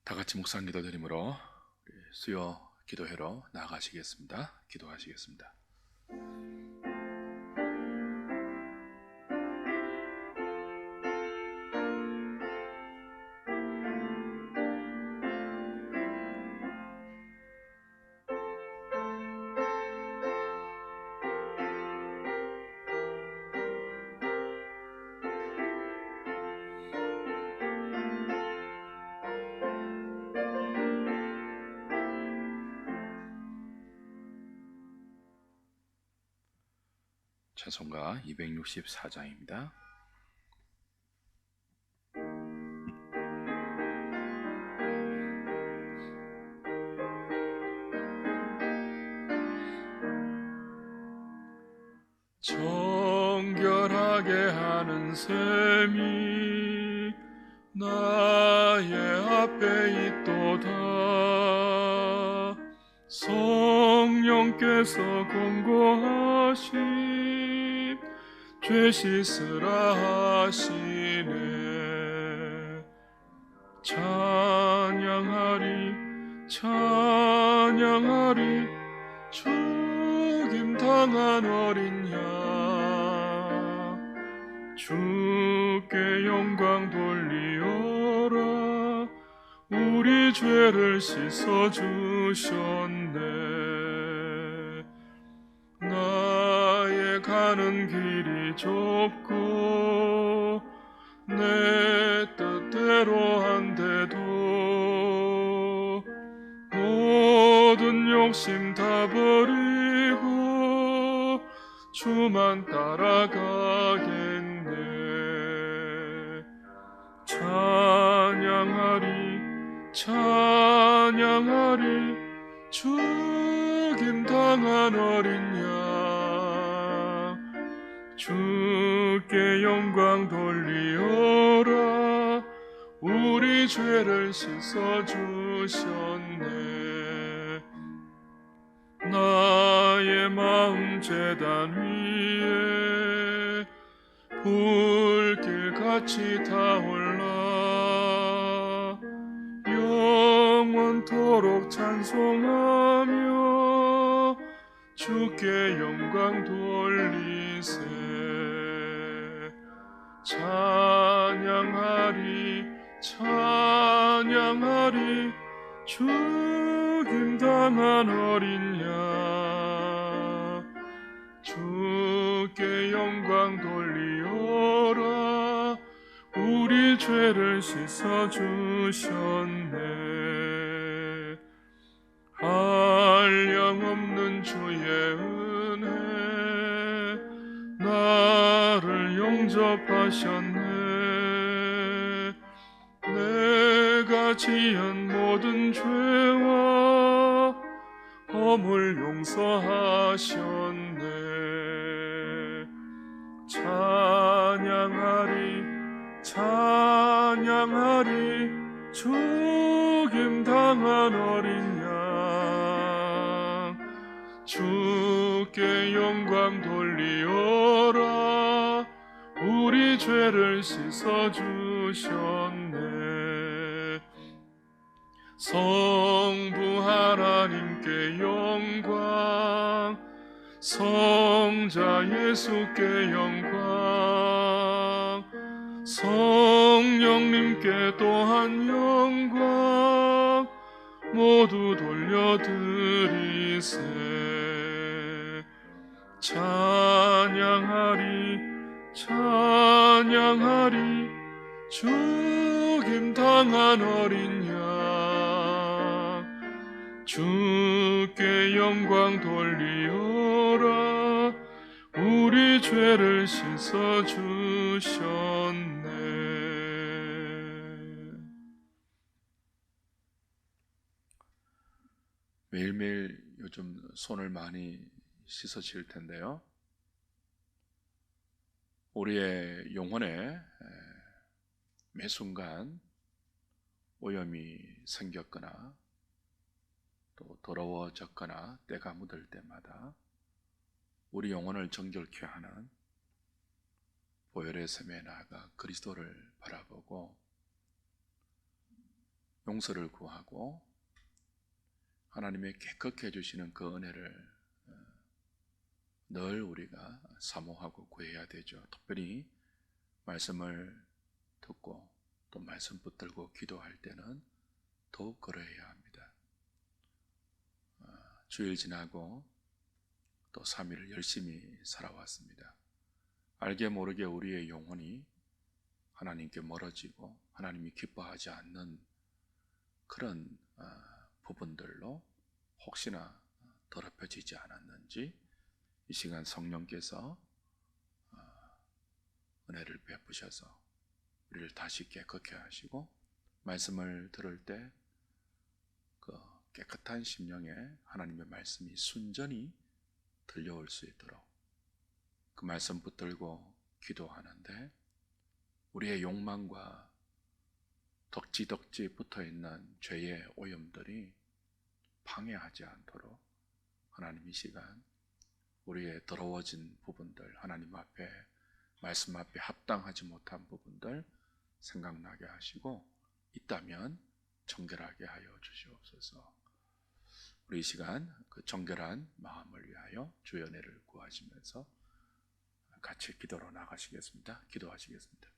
다 같이 묵상 기도드림으로 수요 기도회로 나아가시겠습니다. 기도하시겠습니다. 찬송가 264장입니다. 정결하게 하는 셈이 나의 앞에 있도다. 성령께서 권고하심 죄 씻으라 하시네. 찬양하리 찬양하리 죽임 당한 어린 양 주께 영광 돌리오라. 우리 죄를 씻어주셨네. 나의 가는 길이 좁고 내 뜻대로 한데도 모든 욕심 다 버리고 주만 따라가겠네. 찬양하리 찬양하리 죽임 당한 어린 양 주께 영광 돌리오라. 우리 죄를 씻어주셨네. 나의 마음 제단 위에 불길같이 타올라 영원토록 찬송하며 주께 영광 돌리세. 찬양하리 찬양하리 죽임 당한 어린 양 주께 영광 돌리오라. 우리 죄를 씻어주셨네. 한량없는 주의 은혜 나를 용접하셨네. 내가 지은 모든 죄와 허물 용서하셨네. 찬양하리 찬양하리 죽임 당한 어린 양 주께 영광 돌리오라. 우리 죄를 씻어주셨네. 성부 하나님께 영광 성자 예수께 영광 성령님께 또한 영광 모두 돌려드리세. 찬양하리 찬양하리 죽임 당한 어린 양 주께 영광 돌리오라. 우리 죄를 씻어주셨네. 매일매일 요즘 손을 많이 씻어질 텐데요, 우리의 영혼에 매 순간 오염이 생겼거나 또 더러워졌거나 때가 묻을 때마다 우리 영혼을 정결케 하는 보혈의 샘에 나아가 그리스도를 바라보고 용서를 구하고 하나님의 깨끗게 해주시는 그 은혜를 늘 우리가 사모하고 구해야 되죠. 특별히 말씀을 듣고 또 말씀 붙들고 기도할 때는 더욱 그러해야 합니다. 주일 지나고 또 3일을 열심히 살아왔습니다. 알게 모르게 우리의 영혼이 하나님께 멀어지고 하나님이 기뻐하지 않는 그런 부분들로 혹시나 더럽혀지지 않았는지 이 시간 성령께서 은혜를 베푸셔서 우리를 다시 깨끗게 하시고 말씀을 들을 때 그 깨끗한 심령에 하나님의 말씀이 순전히 들려올 수 있도록 그 말씀 붙들고 기도하는데 우리의 욕망과 덕지덕지 붙어있는 죄의 오염들이 방해하지 않도록 하나님 이 시간 우리의 더러워진 부분들, 하나님 앞에 말씀 앞에 합당하지 못한 부분들 생각나게 하시고 있다면 정결하게 하여 주시옵소서. 우리 이 시간 그 정결한 마음을 위하여 주의 은혜를 구하시면서 같이 기도로 나가시겠습니다. 기도하시겠습니다.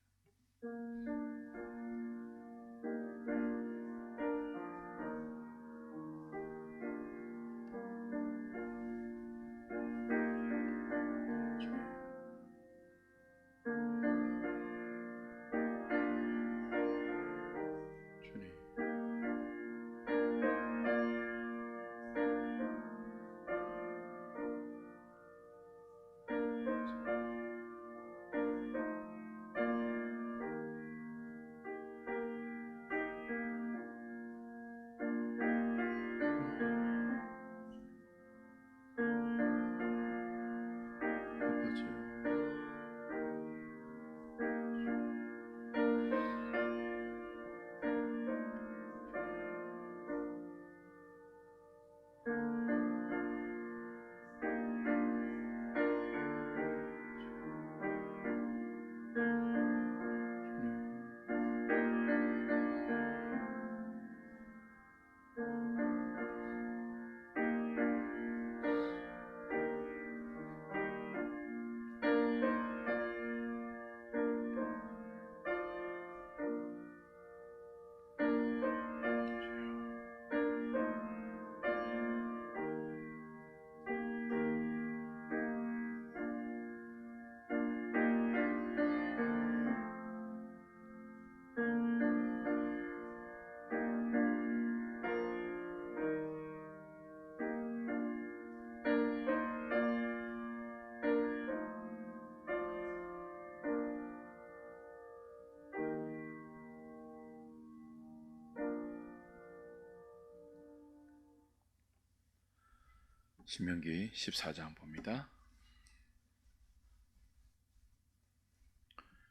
신명기 14장 봅니다.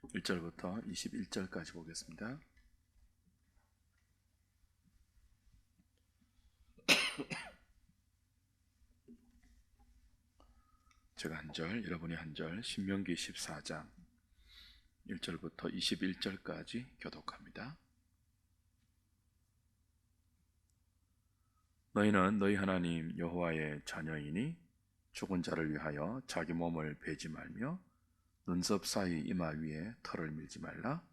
1절부터 21절까지 보겠습니다. 제가 한 절, 여러분이 한 절, 신명기 14장 1절부터 21절까지 교독합니다. 너희는 너희 하나님 여호와의 자녀이니 죽은 자를 위하여 자기 몸을 베지 말며 눈썹 사이 이마 위에 털을 밀지 말라.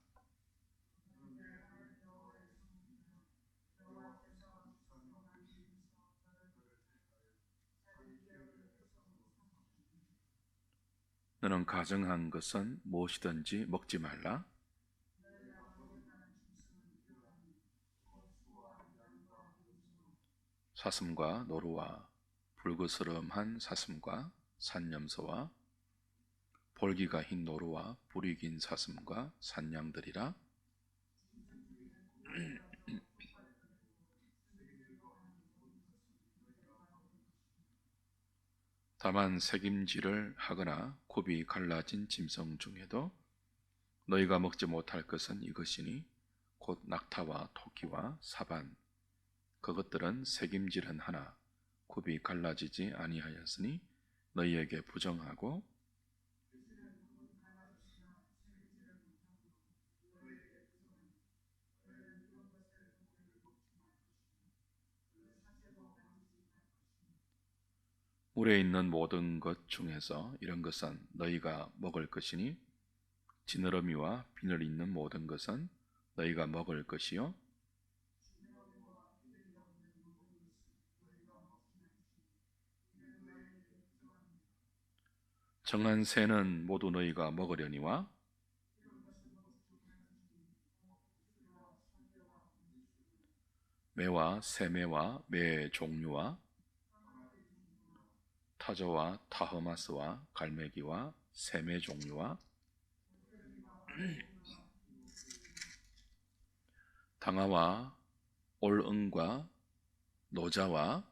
너는 가증한 것은 무엇이든지 먹지 말라. 사슴과 노루와 불그스름한 사슴과 산염소와 볼기가 흰 노루와 불이 긴 사슴과 산양들이라. 다만 새김질을 하거나 굽이 갈라진 짐승 중에도 너희가 먹지 못할 것은 이것이니 곧 낙타와 토끼와 사반, 그것들은 새김질은 하나 굽이 갈라지지 아니하였으니 너희에게 부정하고 물에 있는 모든 것 중에서 이런 것은 너희가 먹을 것이니 지느러미와 비늘 있는 모든 것은 너희가 먹을 것이요 정한 새는 모두 너희가 먹으려니와 매와 새매와 매의 종류와 타저와 타흐마스와 갈매기와 새매 종류와 당아와 올응과 노자와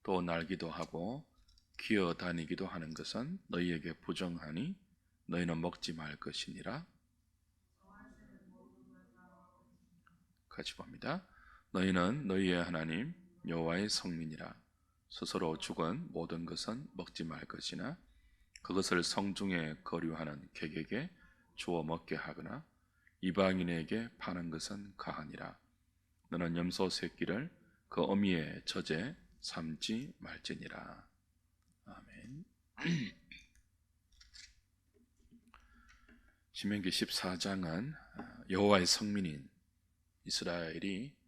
또 날기도 하고 기어 다니기도 하는 것은 너희에게 부정하니 너희는 먹지 말 것이니라. 같이 봅니다. 너희는 너희의 하나님 여호와의 성민이라. 스스로 죽은 모든 것은 먹지 말 것이나 그것을 성중에 거류하는 객에게 주어 먹게 하거나 이방인에게 파는 것은 가하니라. 너는 염소 새끼를 그 어미의 젖에 삼지 말지니라. 아멘. 신명기 14장은 여호와의 성민인 이스라엘이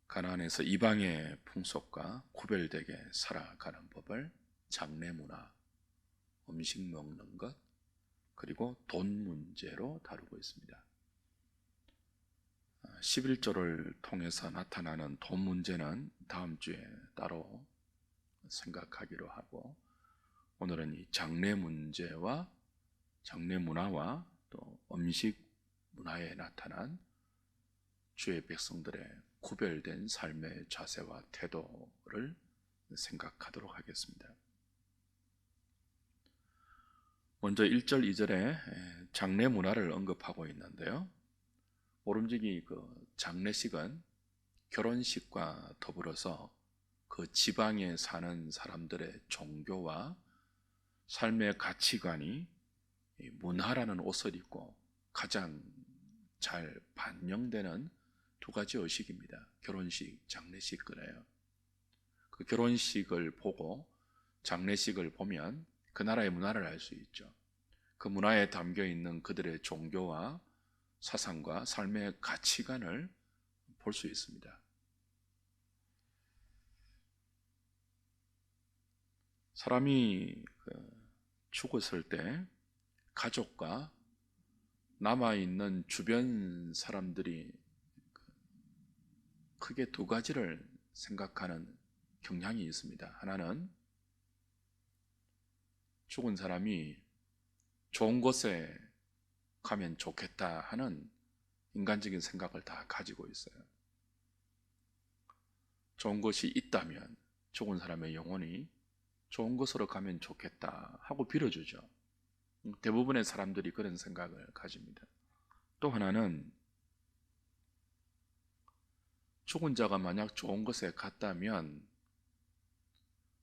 가나안에서 이방의 풍속과 구별되게 살아가는 법을 장례 문화, 음식 먹는 것, 그리고 돈 문제로 다루고 있습니다. 11조를 통해서 나타나는 돈 문제는 다음 주에 따로 생각하기로 하고, 오늘은 이 장례 문제와 장례 문화와 또 음식 문화에 나타난 주의 백성들의 구별된 삶의 자세와 태도를 생각하도록 하겠습니다. 먼저 1절, 2절에 장례 문화를 언급하고 있는데요. 모름지기 그 장례식은 결혼식과 더불어서 그 지방에 사는 사람들의 종교와 삶의 가치관이 문화라는 옷을 입고 가장 잘 반영되는 두 가지 의식입니다. 결혼식, 장례식 그래요. 그 결혼식을 보고 장례식을 보면 그 나라의 문화를 알 수 있죠. 그 문화에 담겨 있는 그들의 종교와 사상과 삶의 가치관을 볼 수 있습니다. 사람이 죽었을 때 가족과 남아있는 주변 사람들이 크게 두 가지를 생각하는 경향이 있습니다. 하나는 죽은 사람이 좋은 곳에 가면 좋겠다 하는 인간적인 생각을 다 가지고 있어요. 좋은 것이 있다면 죽은 사람의 영혼이 좋은 곳으로 가면 좋겠다 하고 빌어주죠. 대부분의 사람들이 그런 생각을 가집니다. 또 하나는 죽은 자가 만약 좋은 곳에 갔다면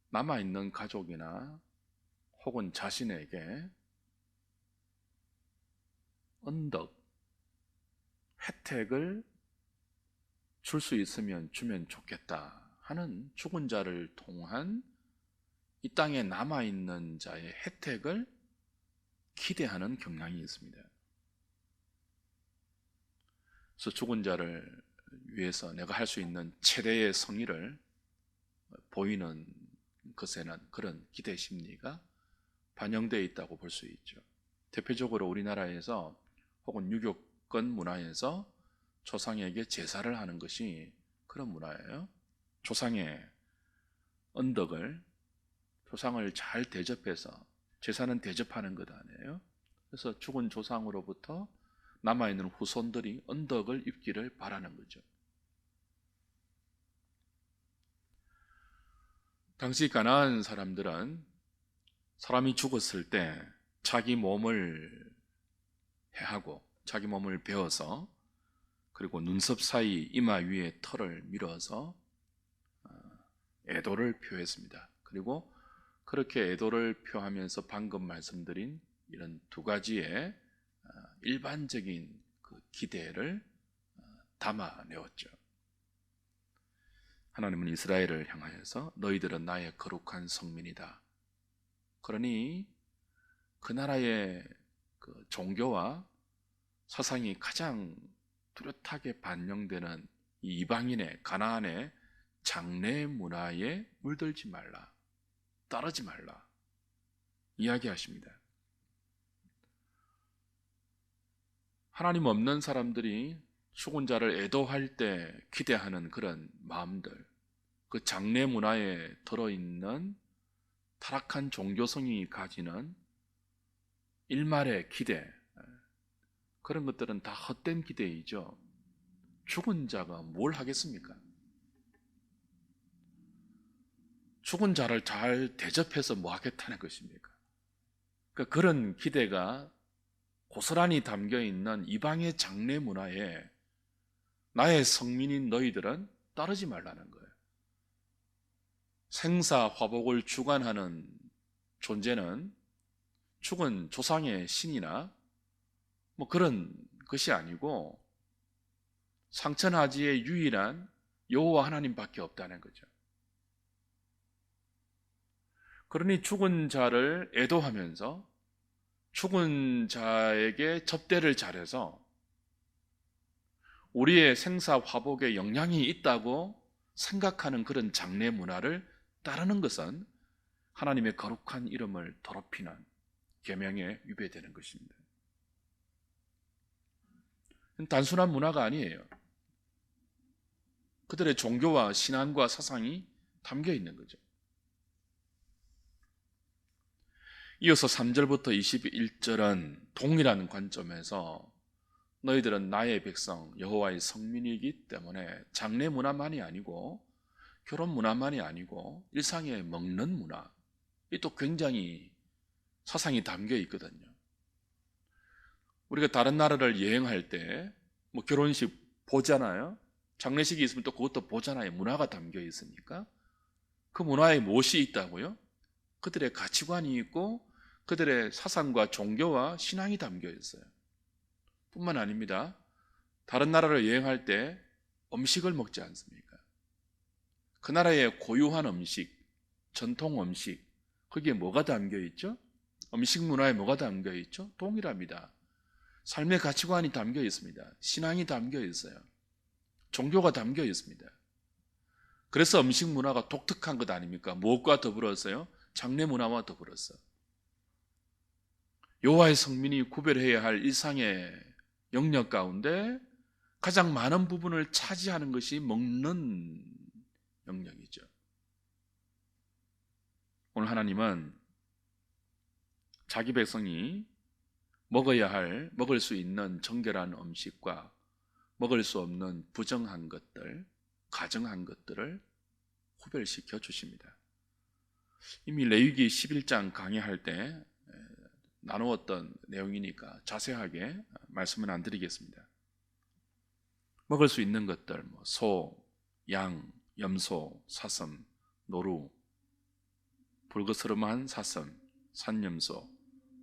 남아있는 가족이나 혹은 자신에게 언덕, 혜택을 줄 수 있으면 주면 좋겠다 하는 죽은 자를 통한 이 땅에 남아있는 자의 혜택을 기대하는 경향이 있습니다. 그래서 죽은 자를 위해서 내가 할 수 있는 최대의 성의를 보이는 것에는 그런 기대 심리가 반영되어 있다고 볼 수 있죠. 대표적으로 우리나라에서 혹은 유교권 문화에서 조상에게 제사를 하는 것이 그런 문화예요. 조상의 언덕을, 조상을 잘 대접해서, 제사는 대접하는 것 아니에요. 그래서 죽은 조상으로부터 남아있는 후손들이 언덕을 입기를 바라는 거죠. 당시 가나안 사람들은 사람이 죽었을 때 자기 몸을 해하고 자기 몸을 베어서 그리고 눈썹 사이 이마 위에 털을 밀어서 애도를 표했습니다. 그리고 그렇게 애도를 표하면서 방금 말씀드린 이런 두 가지의 일반적인 그 기대를 담아내었죠. 하나님은 이스라엘을 향하여서 너희들은 나의 거룩한 성민이다. 그러니 그 나라의 그 종교와 사상이 가장 뚜렷하게 반영되는 이 이방인의 가나안의 장래 문화에 물들지 말라, 따르지 말라 이야기하십니다. 하나님 없는 사람들이 죽은 자를 애도할 때 기대하는 그런 마음들, 그 장래 문화에 들어있는 타락한 종교성이 가지는 일말의 기대, 그런 것들은 다 헛된 기대이죠. 죽은 자가 뭘 하겠습니까? 죽은 자를 잘 대접해서 뭐 하겠다는 것입니까? 그러니까 그런 기대가 고스란히 담겨있는 이방의 장래 문화에 나의 성민인 너희들은 따르지 말라는 거예요. 생사 화복을 주관하는 존재는 죽은 조상의 신이나 뭐 그런 것이 아니고 상천하지의 유일한 여호와 하나님밖에 없다는 거죠. 그러니 죽은 자를 애도하면서 죽은 자에게 접대를 잘해서 우리의 생사 화복에 영향이 있다고 생각하는 그런 장래 문화를 따르는 것은 하나님의 거룩한 이름을 더럽히는 계명에 위배되는 것입니다. 단순한 문화가 아니에요. 그들의 종교와 신앙과 사상이 담겨 있는 거죠. 이어서 3절부터 21절은 동일한 관점에서 너희들은 나의 백성 여호와의 성민이기 때문에 장래 문화만이 아니고 결혼 문화만이 아니고 일상에 먹는 문화, 이 또 굉장히 사상이 담겨 있거든요. 우리가 다른 나라를 여행할 때 뭐 결혼식 보잖아요. 장례식이 있으면 또 그것도 보잖아요. 문화가 담겨 있으니까. 그 문화에 무엇이 있다고요? 그들의 가치관이 있고 그들의 사상과 종교와 신앙이 담겨 있어요. 뿐만 아닙니다. 다른 나라를 여행할 때 음식을 먹지 않습니까? 그 나라의 고유한 음식, 전통 음식, 거기에 뭐가 담겨 있죠? 음식 문화에 뭐가 담겨 있죠? 동일합니다. 삶의 가치관이 담겨 있습니다. 신앙이 담겨 있어요. 종교가 담겨 있습니다. 그래서 음식 문화가 독특한 것 아닙니까? 무엇과 더불어서요? 장래 문화와 더불어서 여호와의 성민이 구별해야 할 일상의 영역 가운데 가장 많은 부분을 차지하는 것이 먹는 영역이죠. 오늘 하나님은 자기 백성이 먹을 수 있는 정결한 음식과 먹을 수 없는 부정한 것들, 가정한 것들을 구별시켜 주십니다. 이미 레위기 11장 강의할 때 나누었던 내용이니까 자세하게 말씀은 안 드리겠습니다. 먹을 수 있는 것들, 소, 양, 염소, 사슴, 노루, 불그스름한 사슴, 산염소,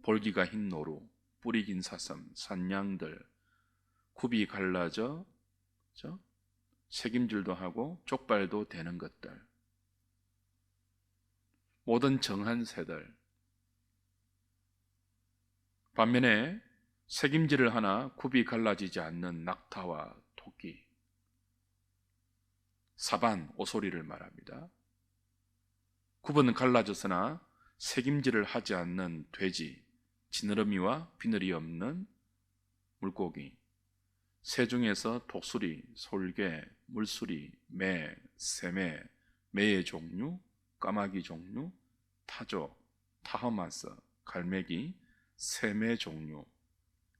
볼기가 흰 노루, 뿌리 긴 사슴, 산양들, 굽이 갈라져 새김질도 하고 족발도 되는 것들, 모든 정한 새들. 반면에 새김질을 하나 굽이 갈라지지 않는 낙타와 토끼, 사반, 오소리를 말합니다. 굽은 갈라졌으나 새김질을 하지 않는 돼지, 지느러미와 비늘이 없는 물고기, 새 중에서 독수리, 솔개, 물수리, 매, 새매, 매의 종류, 까마귀 종류, 타조, 타허마스, 갈매기, 새매 종류,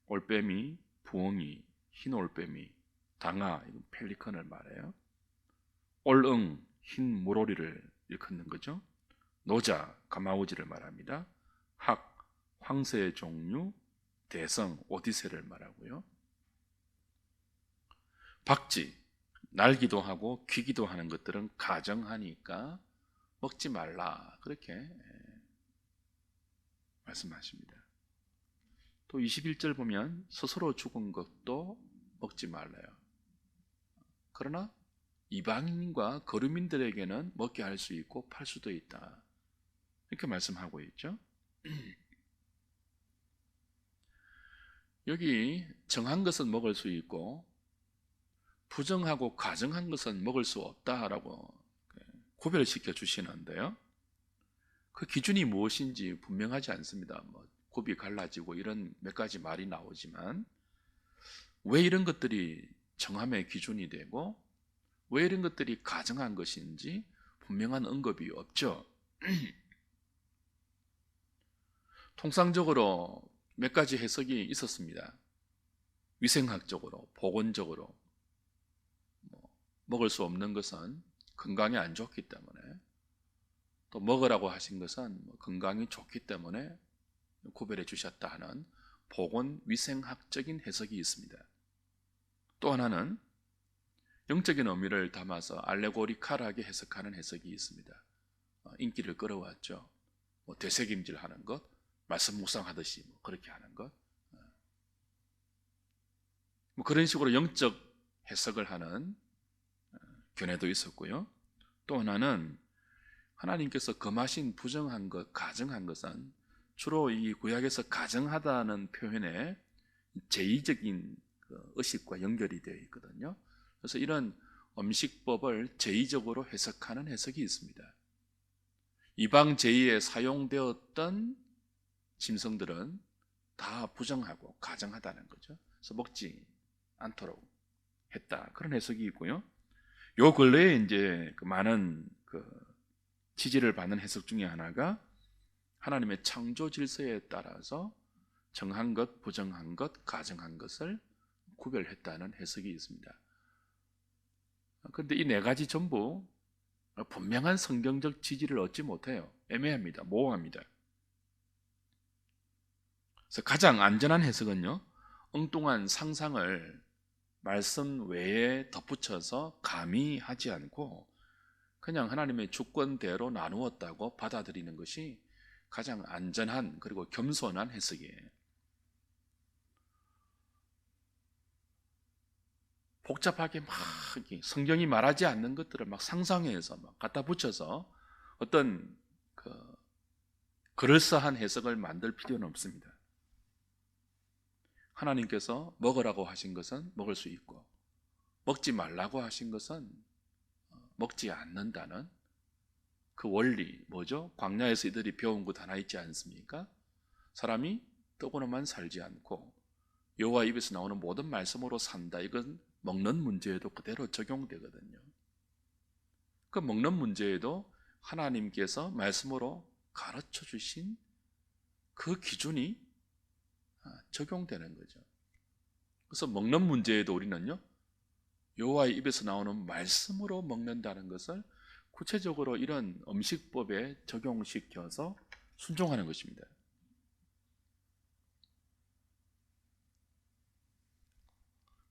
올빼미, 부엉이, 흰 올빼미, 당아, 펠리컨을 말해요. 올응, 흰 물오리를 일컫는 거죠. 노자, 가마우지를 말합니다. 학, 황새의 종류, 대성, 오디세를 말하고요. 박쥐, 날기도 하고 귀기도 하는 것들은 가정하니까 먹지 말라, 그렇게 말씀하십니다. 또 21절 보면 스스로 죽은 것도 먹지 말래요. 그러나 이방인과 거류민들에게는 먹게 할 수 있고 팔 수도 있다. 이렇게 말씀하고 있죠. 여기 정한 것은 먹을 수 있고 부정하고 가정한 것은 먹을 수 없다라고 구별시켜 주시는데요. 그 기준이 무엇인지 분명하지 않습니다. 굽이 갈라지고 이런 몇 가지 말이 나오지만 왜 이런 것들이 정함의 기준이 되고 왜 이런 것들이 가정한 것인지 분명한 언급이 없죠. 통상적으로 몇 가지 해석이 있었습니다. 위생학적으로, 보건적으로 먹을 수 없는 것은 건강에 안 좋기 때문에, 또 먹으라고 하신 것은 건강이 좋기 때문에 구별해 주셨다 하는 보건 위생학적인 해석이 있습니다. 또 하나는 영적인 의미를 담아서 알레고리칼하게 해석하는 해석이 있습니다. 인기를 끌어왔죠. 되새김질하는 것, 말씀 묵상하듯이 그렇게 하는 것, 그런 식으로 영적 해석을 하는 견해도 있었고요. 또 하나는 하나님께서 금하신 부정한 것, 가정한 것은 주로 이 구약에서 가정하다는 표현에 제의적인 의식과 연결이 되어 있거든요. 그래서 이런 음식법을 제의적으로 해석하는 해석이 있습니다. 이방 제의에 사용되었던 짐승들은 다 부정하고 가정하다는 거죠. 그래서 먹지 않도록 했다. 그런 해석이 있고요. 요 근래에 이제 많은 지지를 받는 해석 중에 하나가 하나님의 창조 질서에 따라서 정한 것, 부정한 것, 가정한 것을 구별했다는 해석이 있습니다. 그런데 이 네 가지 전부 분명한 성경적 지지를 얻지 못해요. 애매합니다. 모호합니다. 그래서 가장 안전한 해석은요, 엉뚱한 상상을 말씀 외에 덧붙여서 가미하지 않고 그냥 하나님의 주권대로 나누었다고 받아들이는 것이 가장 안전한 그리고 겸손한 해석이에요. 복잡하게 막 성경이 말하지 않는 것들을 막 상상해서 막 갖다 붙여서 어떤 그럴싸한 해석을 만들 필요는 없습니다. 하나님께서 먹으라고 하신 것은 먹을 수 있고 먹지 말라고 하신 것은 먹지 않는다는 그 원리, 뭐죠? 광야에서 이들이 배운 것 하나 있지 않습니까? 사람이 떡으로만 살지 않고 여호와 입에서 나오는 모든 말씀으로 산다. 이건 먹는 문제에도 그대로 적용되거든요. 그 먹는 문제에도 하나님께서 말씀으로 가르쳐 주신 그 기준이 적용되는 거죠. 그래서 먹는 문제에도 우리는요, 여호와의 입에서 나오는 말씀으로 먹는다는 것을 구체적으로 이런 음식법에 적용시켜서 순종하는 것입니다.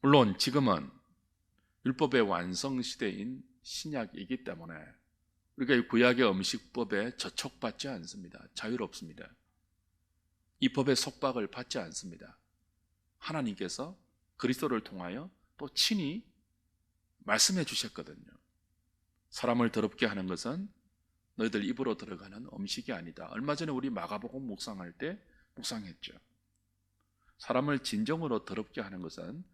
물론 지금은 율법의 완성 시대인 신약이기 때문에 우리가 이 구약의 음식법에 저촉받지 않습니다. 자유롭습니다. 이 법의 속박을 받지 않습니다. 하나님께서 그리스도를 통하여 또 친히 말씀해 주셨거든요. 사람을 더럽게 하는 것은 너희들 입으로 들어가는 음식이 아니다. 얼마 전에 우리 마가복음 묵상할 때 묵상했죠. 사람을 진정으로 더럽게 하는 것은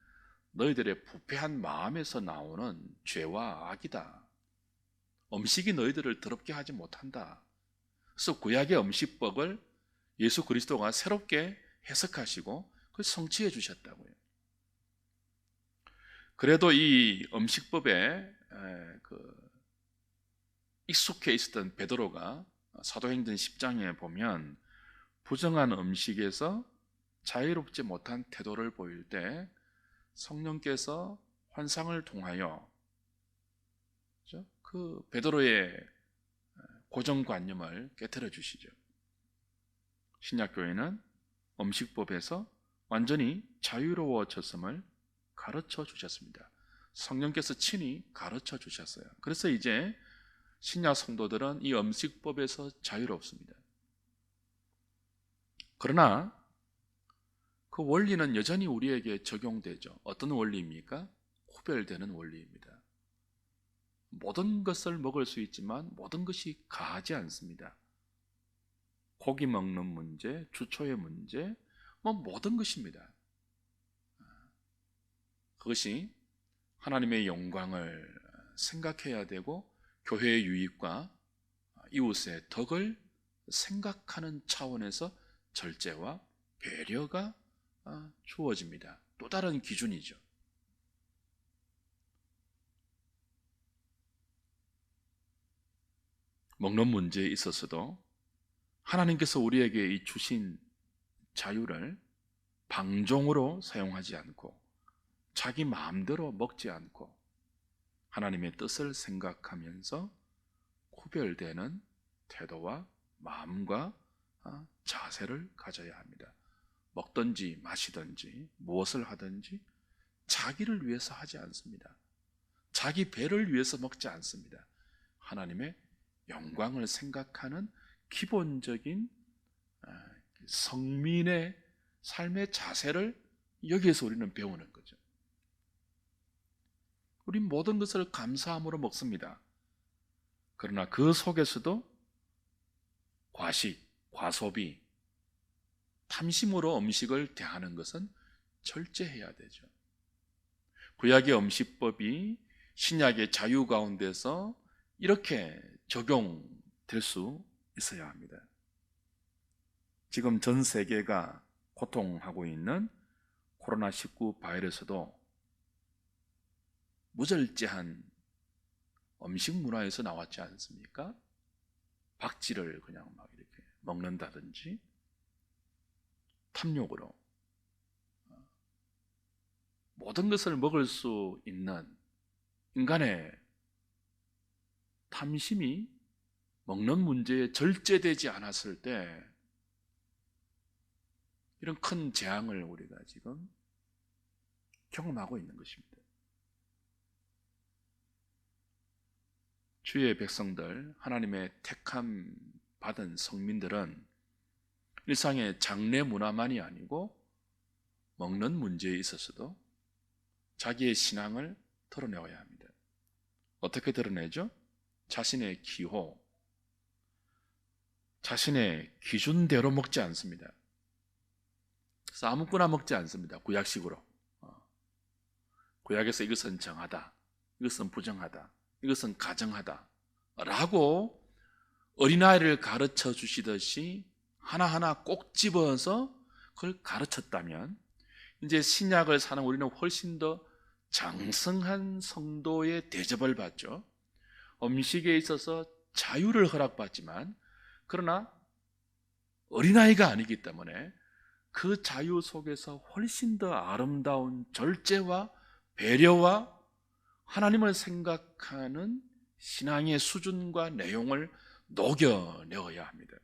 너희들의 부패한 마음에서 나오는 죄와 악이다. 음식이 너희들을 더럽게 하지 못한다. 그래서 구약의 음식법을 예수 그리스도가 새롭게 해석하시고 그걸 성취해 주셨다고요. 그래도 이 음식법에 익숙해 있었던 베드로가 사도행전 10장에 보면 부정한 음식에서 자유롭지 못한 태도를 보일 때 성령께서 환상을 통하여 그 베드로의 고정관념을 깨트려 주시죠. 신약교회는 음식법에서 완전히 자유로워졌음을 가르쳐 주셨습니다. 성령께서 친히 가르쳐 주셨어요. 그래서 이제 신약 성도들은 이 음식법에서 자유롭습니다. 그러나 그 원리는 여전히 우리에게 적용되죠. 어떤 원리입니까? 구별되는 원리입니다. 모든 것을 먹을 수 있지만 모든 것이 가하지 않습니다. 고기 먹는 문제, 주초의 문제, 모든 것입니다. 그것이 하나님의 영광을 생각해야 되고 교회의 유익과 이웃의 덕을 생각하는 차원에서 절제와 배려가 주어집니다. 또 다른 기준이죠. 먹는 문제에 있어서도 하나님께서 우리에게 이 주신 자유를 방종으로 사용하지 않고 자기 마음대로 먹지 않고 하나님의 뜻을 생각하면서 구별되는 태도와 마음과 자세를 가져야 합니다. 먹든지 마시든지 무엇을 하든지 자기를 위해서 하지 않습니다. 자기 배를 위해서 먹지 않습니다. 하나님의 영광을 생각하는 기본적인 성민의 삶의 자세를 여기에서 우리는 배우는 거죠. 우리 모든 것을 감사함으로 먹습니다. 그러나 그 속에서도 과식, 과소비, 탐심으로 음식을 대하는 것은 절제해야 되죠. 구약의 음식법이 신약의 자유 가운데서 이렇게 적용될 수 있어야 합니다. 지금 전 세계가 고통하고 있는 코로나19 바이러스도 무절제한 음식 문화에서 나왔지 않습니까? 박쥐를 그냥 막 이렇게 먹는다든지 탐욕으로 모든 것을 먹을 수 있는 인간의 탐심이 먹는 문제에 절제되지 않았을 때 이런 큰 재앙을 우리가 지금 경험하고 있는 것입니다. 주의 백성들, 하나님의 택함 받은 성민들은 일상의 장래 문화만이 아니고 먹는 문제에 있어서도 자기의 신앙을 드러내어야 합니다. 어떻게 드러내죠? 자신의 기호, 자신의 기준대로 먹지 않습니다. 그래서 아무거나 먹지 않습니다. 구약식으로. 구약에서 이것은 정하다, 이것은 부정하다, 이것은 가정하다 라고 어린아이를 가르쳐 주시듯이 하나하나 꼭 집어서 그걸 가르쳤다면 이제 신약을 사는 우리는 훨씬 더 장성한 성도의 대접을 받죠. 음식에 있어서 자유를 허락받지만 그러나 어린아이가 아니기 때문에 그 자유 속에서 훨씬 더 아름다운 절제와 배려와 하나님을 생각하는 신앙의 수준과 내용을 녹여내어야 합니다.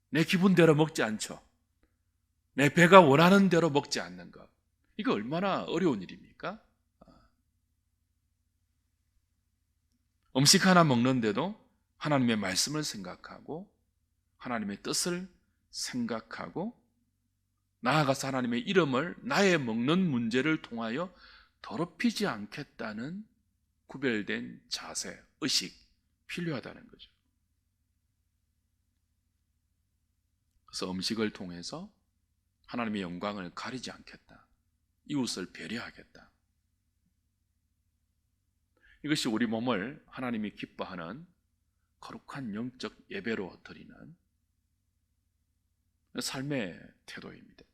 내 기분대로 먹지 않죠. 내 배가 원하는 대로 먹지 않는 것. 이거 얼마나 어려운 일입니까? 음식 하나 먹는데도 하나님의 말씀을 생각하고 하나님의 뜻을 생각하고 나아가서 하나님의 이름을 나의 먹는 문제를 통하여 더럽히지 않겠다는 구별된 자세, 의식 필요하다는 거죠. 그래서 음식을 통해서 하나님의 영광을 가리지 않겠다. 이웃을 배려하겠다. 이것이 우리 몸을 하나님이 기뻐하는 거룩한 영적 예배로 드리는 삶의 태도입니다.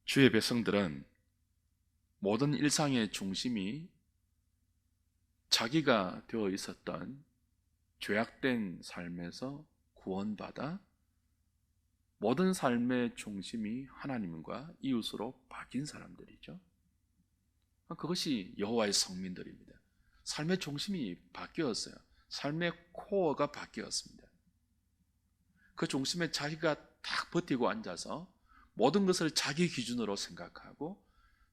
주의 백성들은 모든 일상의 중심이 자기가 되어 있었던 죄악된 삶에서 구원받아 모든 삶의 중심이 하나님과 이웃으로 바뀐 사람들이죠. 그것이 여호와의 성민들입니다. 삶의 중심이 바뀌었어요. 삶의 코어가 바뀌었습니다. 그 중심에 자기가 딱 버티고 앉아서 모든 것을 자기 기준으로 생각하고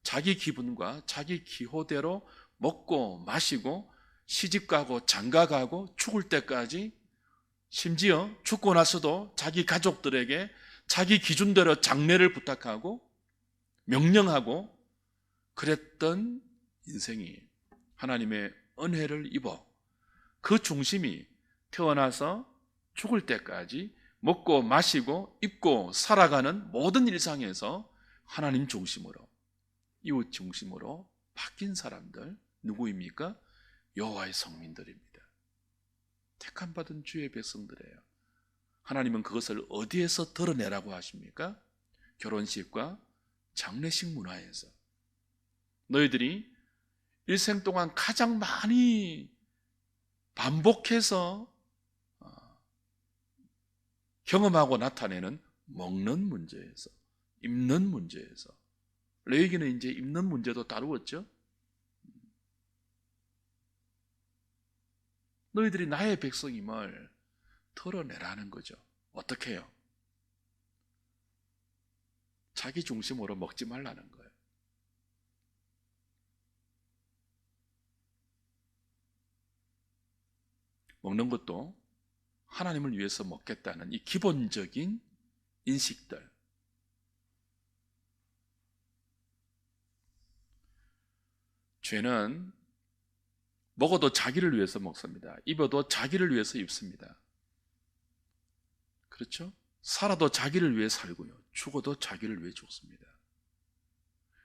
자기 기분과 자기 기호대로 먹고 마시고 시집가고 장가가고 죽을 때까지 심지어 죽고 나서도 자기 가족들에게 자기 기준대로 장례를 부탁하고 명령하고 그랬던 인생이 하나님의 은혜를 입어 그 중심이 태어나서 죽을 때까지 먹고 마시고 입고 살아가는 모든 일상에서 하나님 중심으로, 이웃 중심으로 바뀐 사람들 누구입니까? 여호와의 성민들입니다. 택함받은 주의 백성들이에요. 하나님은 그것을 어디에서 드러내라고 하십니까? 결혼식과 장례식 문화에서. 너희들이 일생 동안 가장 많이 반복해서 경험하고 나타내는 먹는 문제에서, 입는 문제에서. 레위기는 이제 입는 문제도 다루었죠. 너희들이 나의 백성임을 드러내라는 거죠. 어떻게 해요? 자기 중심으로 먹지 말라는 거예요. 먹는 것도 하나님을 위해서 먹겠다는 이 기본적인 인식들. 죄는 먹어도 자기를 위해서 먹습니다. 입어도 자기를 위해서 입습니다. 그렇죠? 살아도 자기를 위해 살고요. 죽어도 자기를 위해 죽습니다.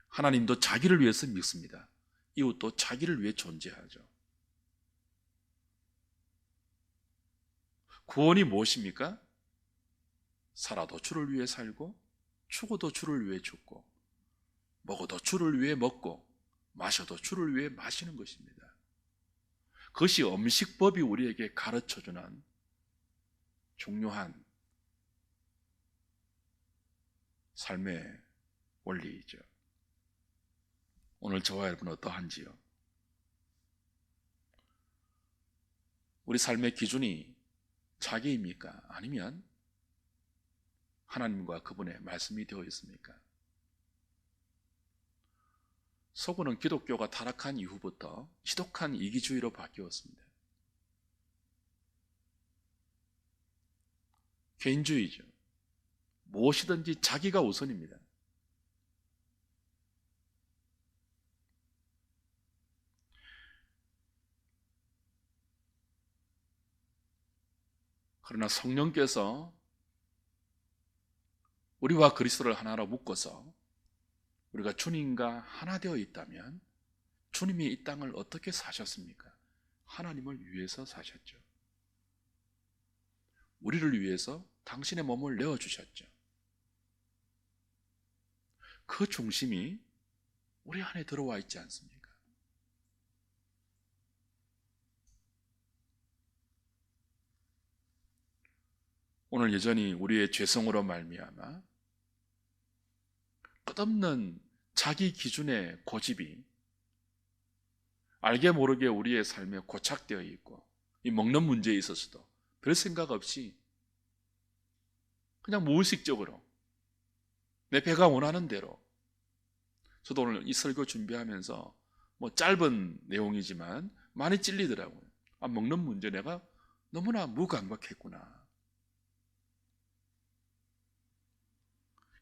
하나님도 자기를 위해서 믿습니다. 이웃도 자기를 위해 존재하죠. 구원이 무엇입니까? 살아도 주를 위해 살고 죽어도 주를 위해 죽고 먹어도 주를 위해 먹고 마셔도 주를 위해 마시는 것입니다. 그것이 음식법이 우리에게 가르쳐주는 중요한 삶의 원리이죠. 오늘 저와 여러분 어떠한지요? 우리 삶의 기준이 자기입니까? 아니면 하나님과 그분의 말씀이 되어 있습니까? 서구는 기독교가 타락한 이후부터 지독한 이기주의로 바뀌었습니다. 개인주의죠. 무엇이든지 자기가 우선입니다. 그러나 성령께서 우리와 그리스도를 하나로 묶어서 우리가 주님과 하나 되어 있다면 주님이 이 땅을 어떻게 사셨습니까? 하나님을 위해서 사셨죠. 우리를 위해서 당신의 몸을 내어주셨죠. 그 중심이 우리 안에 들어와 있지 않습니까? 오늘 여전히 우리의 죄성으로 말미암아 끝없는 자기 기준의 고집이 알게 모르게 우리의 삶에 고착되어 있고, 이 먹는 문제에 있어서도 별 생각 없이 그냥 무의식적으로 내 배가 원하는 대로. 저도 오늘 이 설교 준비하면서 짧은 내용이지만 많이 찔리더라고요. 먹는 문제 내가 너무나 무감각했구나.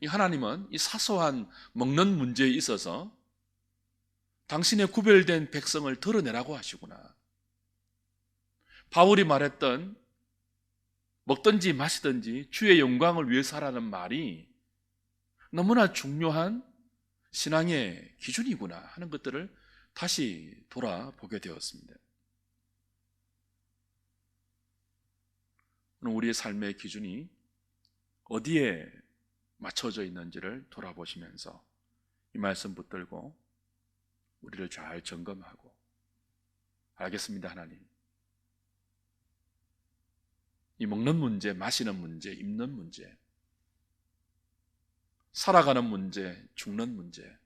이 하나님은 이 사소한 먹는 문제에 있어서 당신의 구별된 백성을 드러내라고 하시구나. 바울이 말했던 먹든지 마시든지 주의 영광을 위해서라는 말이 너무나 중요한 신앙의 기준이구나 하는 것들을 다시 돌아보게 되었습니다. 우리의 삶의 기준이 어디에 맞춰져 있는지를 돌아보시면서 이 말씀 붙들고 우리를 잘 점검하고, 알겠습니다 하나님, 이 먹는 문제, 마시는 문제, 입는 문제, 살아가는 문제, 죽는 문제,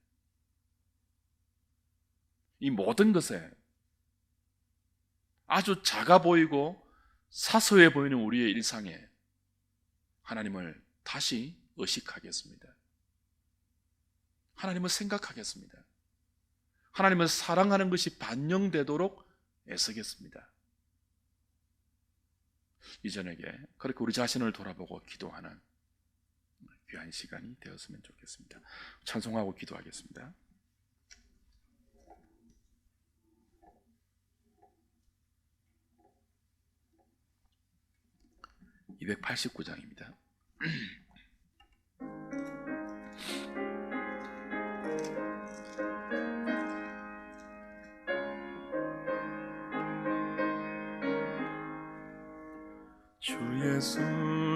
이 모든 것에 아주 작아 보이고 사소해 보이는 우리의 일상에 하나님을 다시 의식하겠습니다. 하나님을 생각하겠습니다. 하나님을 사랑하는 것이 반영되도록 애쓰겠습니다. 이 저녁에 그렇게 우리 자신을 돌아보고 기도하는 귀한 시간이 되었으면 좋겠습니다. 찬송하고 기도하겠습니다. 289장입니다. 주 예수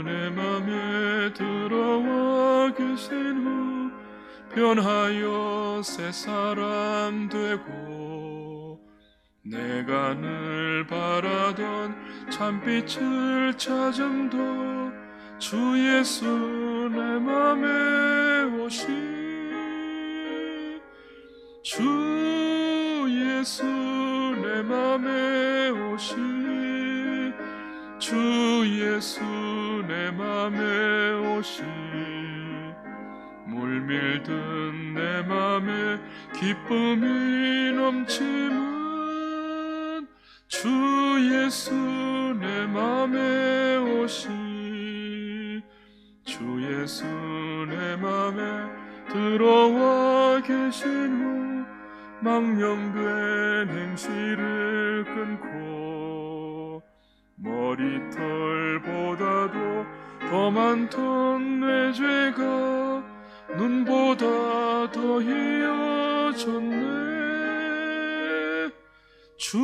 내 맘에 들어와 계신 후 변하여 새 사람 되고 내가 늘 바라던 참빛을 찾음도 주 예수 내 맘에 오시 주 예수 내 맘에 오시 주 예수 내 맘에 오시 물밀든 내 맘에 기쁨이 넘치면 주 예수 내 맘에 오시 주 예수 내 맘에 들어와 계신 후 망령된 행실을 끊고 머리털보다도 더 많던 내 죄가 눈보다 더 희어졌네 주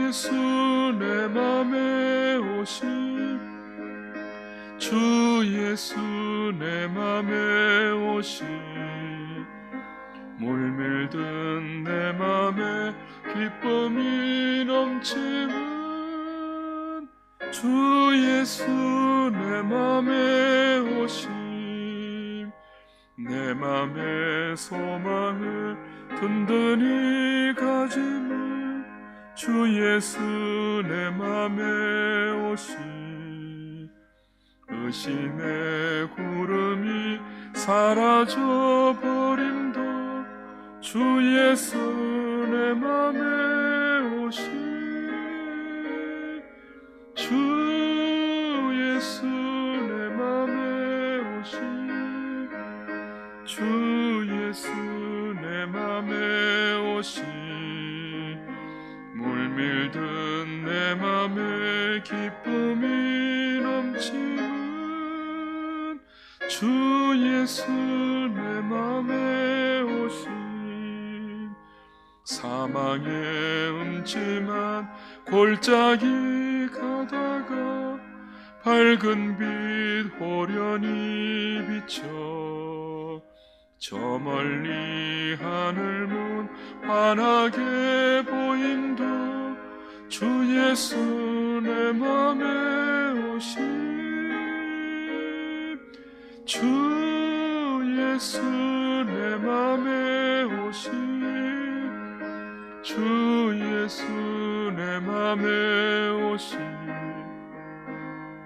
예수 내 맘에 오시 주 예수 내 맘에 오시 물밀든 내 맘에 기쁨이 넘치면 주 예수 내 맘에 오심 내 맘의 소망을 든든히 가지면 주 예수 내 맘에 오심 의심의 구름이 사라져 버림도 주 예수 내 맘에 오시 주 예수 내 맘에 오시 주 예수 내 맘에 오시 물밀든 내 맘에 기쁨이 넘치면 주 예수 내 맘에 오시 사망의 음침한 골짜기 가다가 밝은 빛 호련히 비쳐 저 멀리 하늘문 환하게 보임도 주 예수 내 맘에 오시 주 예수 내 맘에 오시 주 예수 내 맘에 오시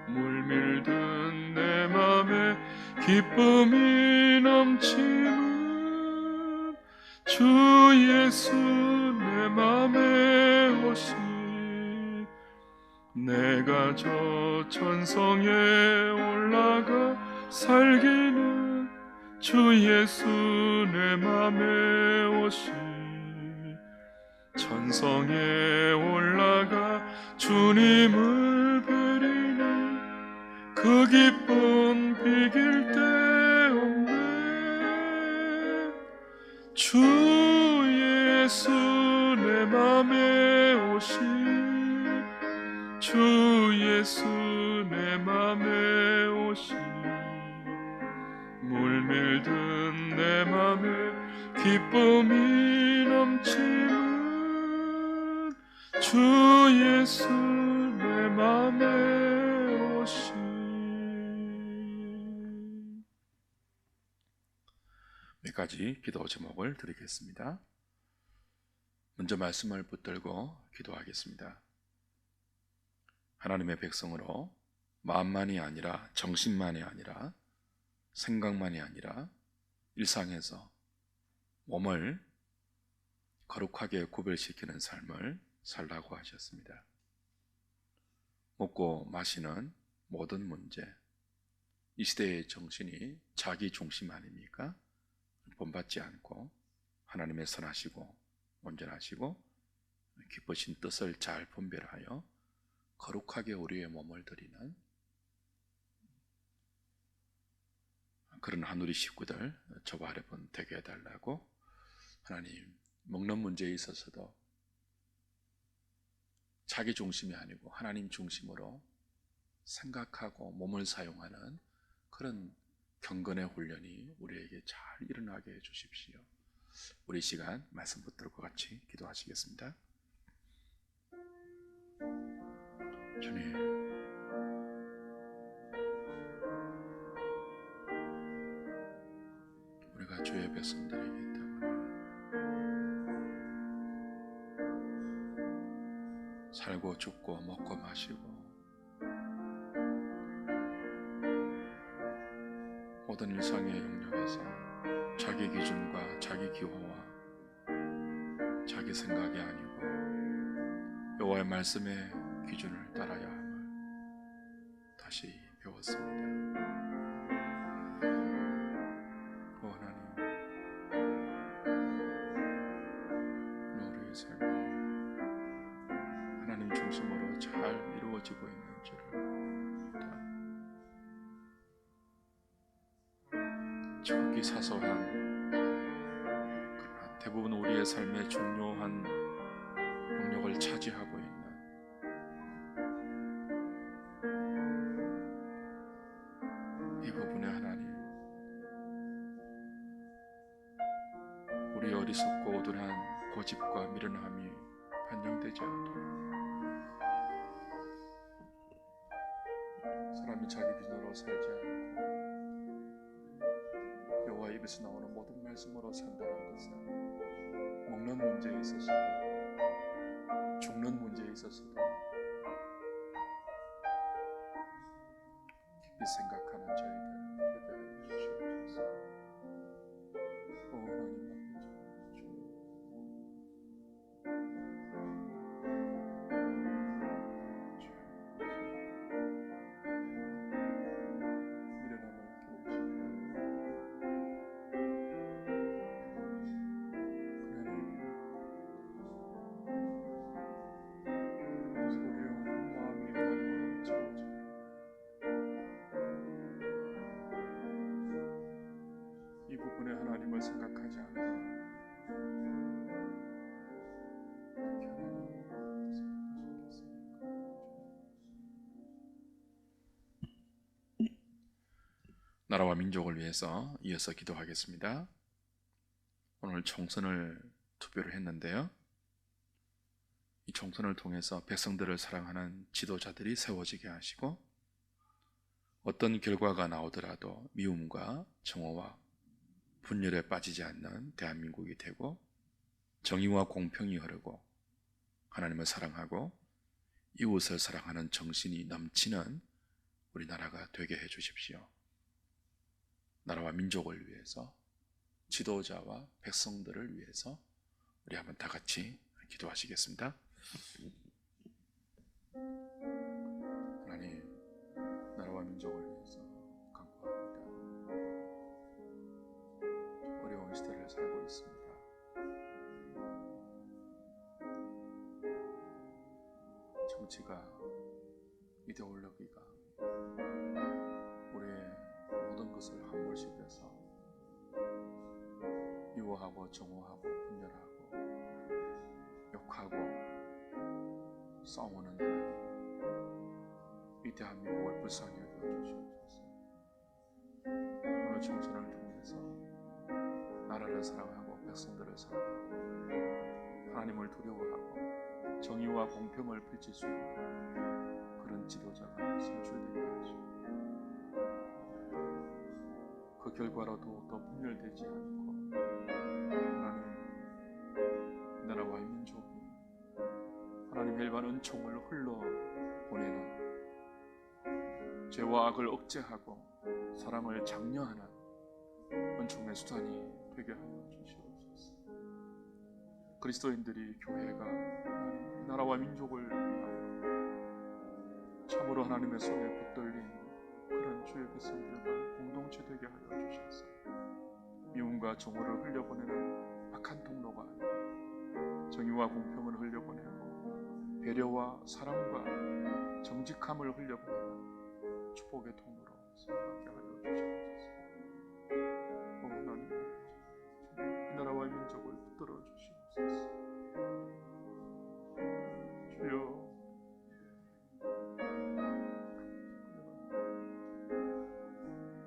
물밀든 내 맘에 기쁨이 넘치면 주 예수 내 맘에 오시 내가 저 천성에 올라가 살기는 주 예수 내 맘에 오시 천성에 올라가 주님을 뵈리니 그 기쁨 비길 데 없네 주 예수 내 맘에 오시 주 예수 내 맘에 오시 물밀든 내 맘에 기쁨이 넘치면 주 예수 내 맘에 오시 몇 가지 기도 제목을 드리겠습니다. 먼저 말씀을 붙들고 기도하겠습니다. 하나님의 백성으로 마음만이 아니라 정신만이 아니라 생각만이 아니라 일상에서 몸을 거룩하게 구별시키는 삶을 살라고 하셨습니다. 먹고 마시는 모든 문제, 이 시대의 정신이 자기 중심 아닙니까? 본받지 않고 하나님의 선하시고 온전하시고 기쁘신 뜻을 잘 분별하여 거룩하게 우리의 몸을 드리는 그런 하누리 식구들 저와 여러분 되게 해달라고, 하나님 먹는 문제에 있어서도 자기 중심이 아니고 하나님 중심으로 생각하고 몸을 사용하는 그런 경건의 훈련이 우리에게 잘 일어나게 해주십시오. 우리 시간 말씀 붙들고 같이 기도하시겠습니다. 주님, 우리가 주의 백성들이기 때문에 살고 죽고 먹고 마시고 모든 일상의 영역에서 자기 기준과 자기 기호와 자기 생각이 아니고 여호와의 말씀의 기준을 따라야 함을 다시 배웠습니다. 오 하나님, 우리의 삶이 하나님 중심으로 잘 이루어지고 있는 줄을 지극히 사소한 그러나 대부분 우리의 삶의 중요한 영역을 차지하고 있는 이 부분에 하나님, 우리의 어리석고 오둔한 고집과 미련함이 반영되지 않도록 사람이 자기 기준으로 살지 않고 여호와 입에서 나오는 모든 말씀으로 산다는 것은 먹는 문제에 있어서도 죽는 문제에 있어서도 깊이 생각하는 저희들 되게 해주시옵소서. 오 하나님 아버지, 미련함을 깨우시고 이 부분에 하나님을 생각하지 않으면 나라와 민족을 위해서 이어서 기도하겠습니다. 오늘 총선을 투표를 했는데요, 이 총선을 통해서 백성들을 사랑하는 지도자들이 세워지게 하시고 어떤 결과가 나오더라도 미움과 정오와 분열에 빠지지 않는 대한민국이 되고 정의와 공평이 흐르고 하나님을 사랑하고 이웃을 사랑하는 정신이 넘치는 우리나라가 되게 해주십시오. 나라와 민족을 위해서, 지도자와 백성들을 위해서 우리 한번 다 같이 기도하시겠습니다. 하나님, 나라와 민족을 위해서 간구합니다. 어려운 시대를 살고 있습니다. 정치가, 이데올로기가 우리의 모든 것을 함몰시켜서 미워하고 정오하고 분열하고 욕하고 싸우는 하나님, 이 대한민국을 불쌍히 여겨 주시옵소서. 오늘 총선을 통해서 나라를 사랑하고 백성들을 사랑하고 하나님을 두려워하고 정의와 공평을 펼칠 수 있는 그런 지도자가 선출되게 하시고 그 결과로 더욱더 분열되지 않고 하나님, 나라와 이 민족이 하나님의 일반 은총을 흘러보내는 죄와 악을 억제하고 사랑을 장려하는 은총의 수단이 되게 하여 주시옵소서. 그리스도인들이, 교회가 하나님, 나라와 민족을 위하여 참으로 하나님의 손에 붙들린 그런 주의 백성들과 공동체 되게 하여 주셔서 미움과 정오를 흘려보내는 악한 통로가 아니고 정의와 공평을 흘려보내고 배려와 사랑과 정직함을 흘려보내는 축복의 통로로 살아가게 하여 주시옵소서. 오 하나님, 이 나라와 민족을 붙들어 주시옵소서. 주여,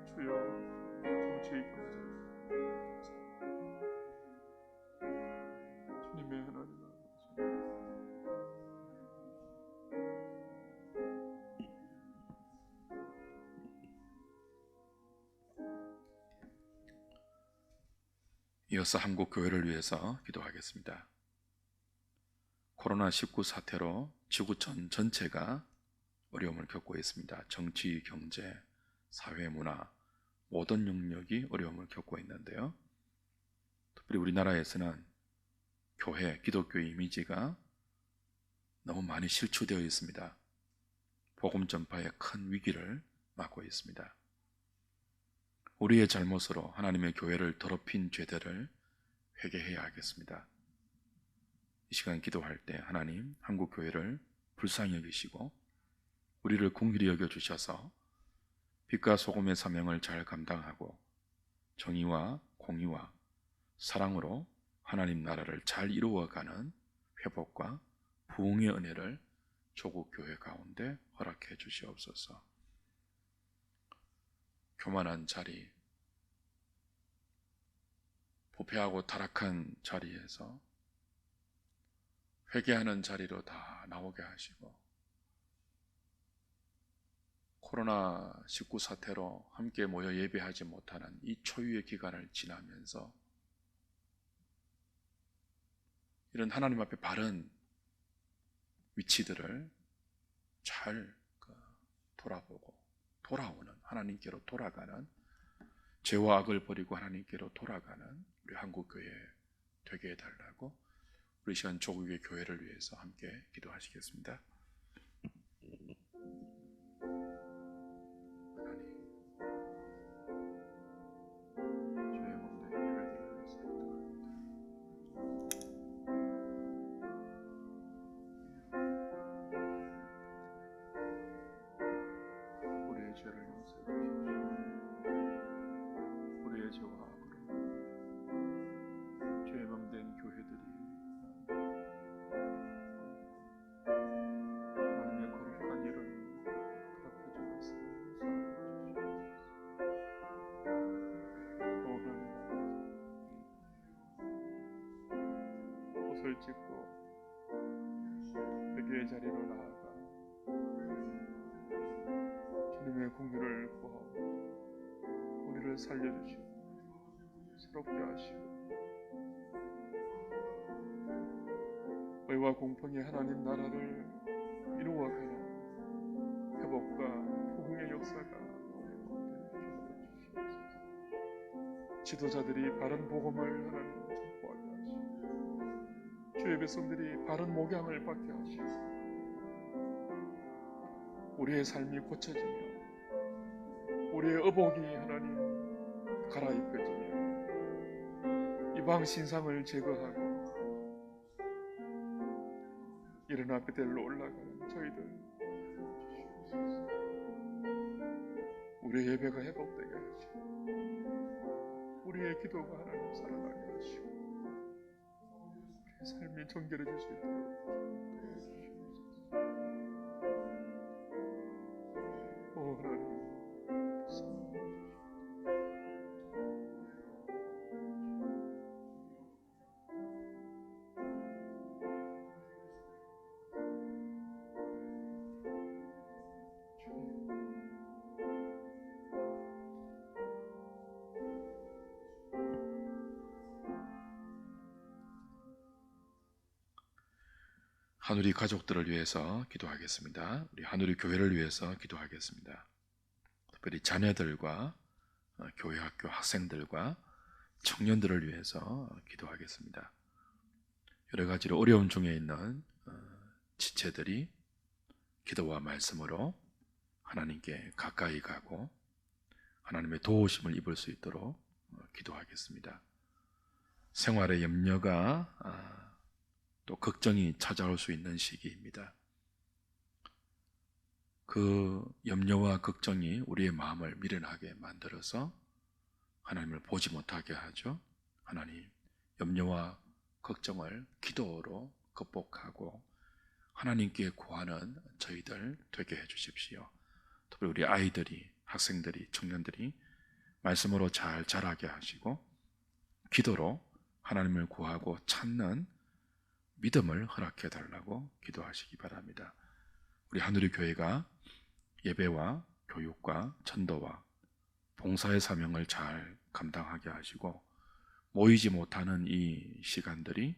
주여, 정치의 경제, 주님의 하나님 아버지, 이어서 한국 교회를 위해서 기도하겠습니다. 코로나19 사태로 지구 전체가 어려움을 겪고 있습니다. 정치, 경제, 사회, 문화 모든 영역이 어려움을 겪고 있는데요. 특별히 우리나라에서는 교회, 기독교의 이미지가 너무 많이 실추되어 있습니다. 복음 전파에 큰 위기를 맞고 있습니다. 우리의 잘못으로 하나님의 교회를 더럽힌 죄들을 회개해야 하겠습니다. 이 시간 기도할 때 하나님 한국 교회를 불쌍히 여기시고 우리를 긍휼히 여겨 주셔서 빛과 소금의 사명을 잘 감당하고 정의와 공의와 사랑으로 하나님 나라를 잘 이루어가는 회복과 부흥의 은혜를 조국 교회 가운데 허락해 주시옵소서. 교만한 자리, 부패하고 타락한 자리에서 회개하는 자리로 다 나오게 하시고 코로나19 사태로 함께 모여 예배하지 못하는 이 초유의 기간을 지나면서 이런 하나님 앞에 바른 위치들을 잘 돌아보고 돌아오는, 하나님께로 돌아가는, 죄와 악을 버리고 하나님께로 돌아가는 우리 한국교회 되게 해달라고 우리 시간 조국의 교회를 위해서 함께 기도하시겠습니다. 옷을 찢고 회개의 자리로 나아가 주님의 긍휼을 구하고 우리를 살려주시고 새롭게 하시고 의와 공평의 하나님 나라를 이루어가는 회복과 부흥의 역사가 우리 가운데 주시옵소서. 지도자들이 바른 복음을 하나님 전포하게 하시고 주의 백성들이 바른 목양을 받게 하시고 우리의 삶이 고쳐지며 우리의 의복이 하나님 갈아입혀지며 이방 신상을 제거하고 일어나 베델로 올라가는 저희들 주시옵소서. 우리의 예배가 회복되게 하시고 우리의 기도가 하나님 살아나게 하시고 우리의 삶이 정결해질 수 있도록 도와주시옵소서. 오 하나님 하누리 가족들을 위해서 기도하겠습니다. 우리 하누리 교회를 위해서 기도하겠습니다. 특별히 자녀들과 교회 학교 학생들과 청년들을 위해서 기도하겠습니다. 여러 가지로 어려움 중에 있는 지체들이 기도와 말씀으로 하나님께 가까이 가고 하나님의 도우심을 입을 수 있도록 기도하겠습니다. 생활의 염려가 또 걱정이 찾아올 수 있는 시기입니다. 그 염려와 걱정이 우리의 마음을 미련하게 만들어서 하나님을 보지 못하게 하죠. 하나님, 염려와 걱정을 기도로 극복하고 하나님께 구하는 저희들 되게 해주십시오. 특히 우리 아이들이, 학생들이, 청년들이 말씀으로 잘 자라게 하시고 기도로 하나님을 구하고 찾는 믿음을 허락해 달라고 기도하시기 바랍니다. 우리 하늘의 교회가 예배와 교육과 전도와 봉사의 사명을 잘 감당하게 하시고 모이지 못하는 이 시간들이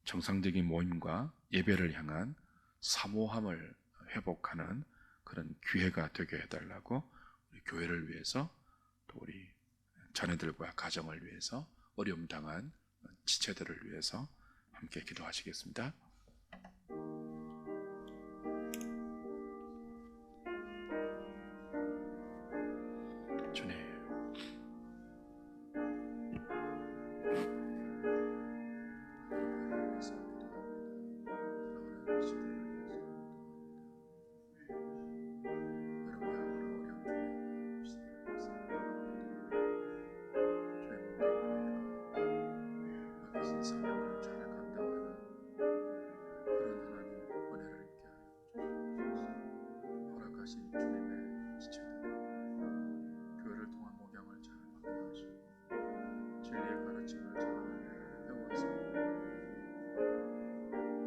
정상적인 모임과 예배를 향한 사모함을 회복하는 그런 기회가 되게 해달라고 우리 교회를 위해서 또 우리 자녀들과 가정을 위해서 어려움 당한 지체들을 위해서 함께 기도하시겠습니다. 주님, 사명을 잘 감당하는 그런 하나님 은혜를 있게 하여 허락하신 주님의 지체들 교회를 통한 목양을 잘 받게 하시고 진리의 가르침을 잘 배워서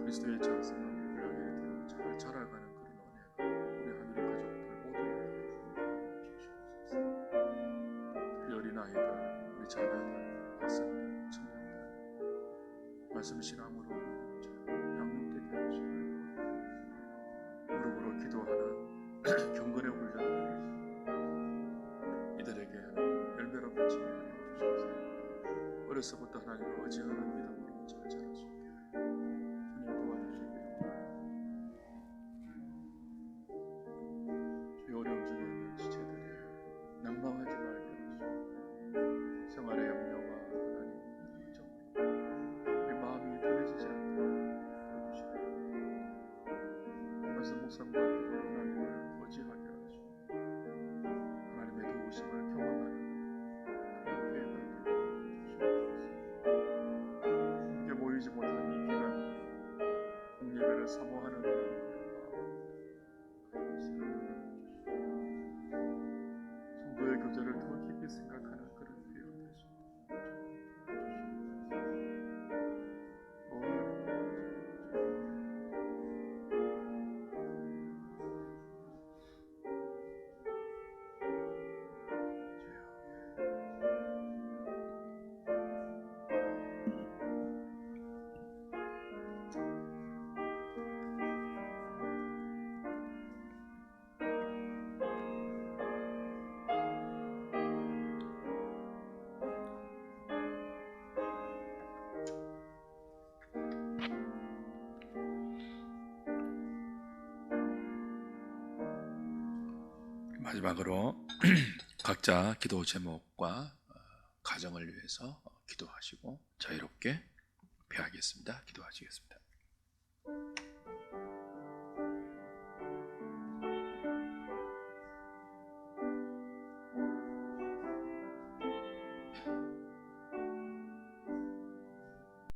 그리스도의 장성한 분량에 대해 잘 자라가는 그런 은혜가 우리 하늘의 가족들 모두에게 주시옵소서. 특히 어린아이들, 우리 자녀들, 학생들, 청년들 말씀 신앙으로 양육되게 하시고 무릎으로 기도하는 경건의 훈련들을 이들에게 열매로 맺히게 하여 주시옵소서. 어려서부터 하나님을 의지하는 믿음으로 잘 자랄 수 있게 주님 도와주시기를 바랍니다. 주의 어려움 중에 있는 지체들이 낙망하지 말게 하시고 생활의 염려와 하나님 걱정으로 마음이 편해지지 않도록 도와주시고 말씀 묵상과 기도로 하나님을 의지하게 하시고 하나님의 도우심을 경험하는 그런 기회가 되게 주시옵소서. 함께 모이지 못한 이 기간들이 공예배를 사모하는 그런 성도의 교제를 더 깊이 생각하는 그런 기회가 되시옵소서. 마지막으로 각자 기도 제목과 가정을 위해서 기도하시고 자유롭게 패하겠습니다. 기도하시겠습니다.